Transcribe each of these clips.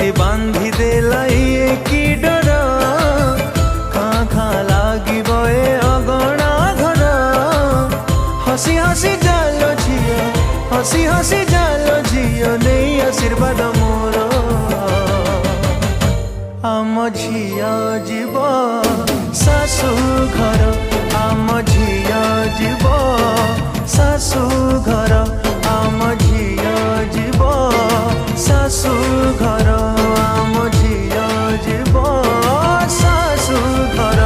राति बांधी देला ये की डर खाँ खाँ लागी बे अगणा घर हसी हसी जालो झियो हसी हसी जालो झियो नहीं आशीर्वाद मोर आम झियो जीव सासू घर आम झियो जीव सासू घर आम झियो जीव सासू घर आम झियो जीव सासू घर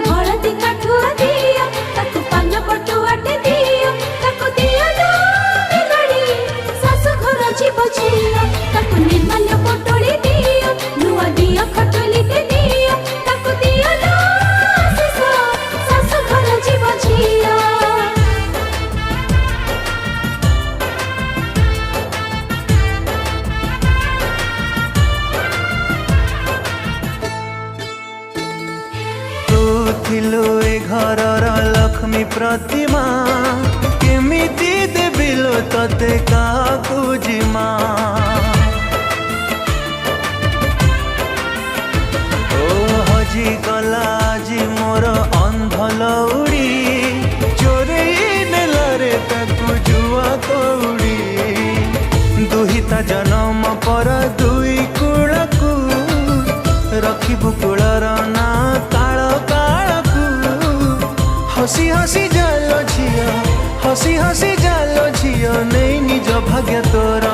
हलदी काठुआ दियो ताकू पान पटुआटे दियो ताकू दियो ना बिगाड़ी सासु घर जीव झियो ताकू निर्माल्य पटोली दियो नुआ दियो खटोलीटे दियो ताकू दियो ना आशीष सासु घर जीव झियो थिलु ए घरर लक्ष्मी प्रतिमा केमिति देबिलो तते काकू जिमा ओ हजी गला जी मोर अंधल उड़ी चोरई नेला रे ताकू जुआ कौड़ी दुहिता जन्म पर दुई कूलकू रखिबु कूलर ना काल कालकू हसी हसी जालो झियो हसी हसी जालो झियो नहीं निज भाग्य तोर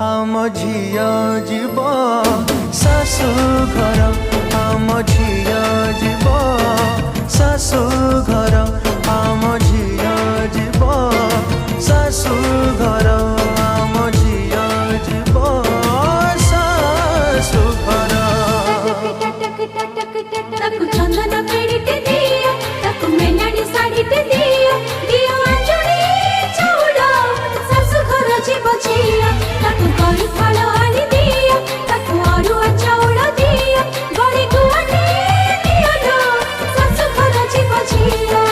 आम झियो जीव सासू घर आम झियो जीव सासू घर आम झियो जीव सासू घर आम झियो जीव सासू घर ताकू चंदन पेड़ीटे दियो ताकू मेलानी साड़ीटे दियो दियो आंचुड़ी चाउड़ा सासु घर जीव झियो ताकू गरी फल आनी दियो ताकू अरुआ चाउड़ा दियो गरी गुआटे दियो ना सासु घर जीव झियो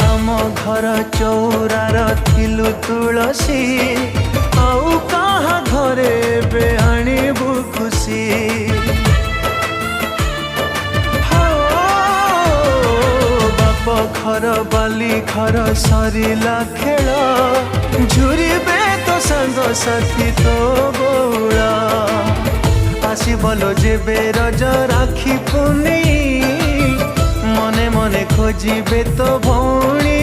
आम घर चौरार थिलु तुलसी आउ कहा घरे बे आणिबु खुशी हो बाप घर बाली घर सरिला खेल झुरिबे तो संग साथी तो बौला आसीबलो जेबे रज राखी पुनी मने मने खोजिबे तो भौणी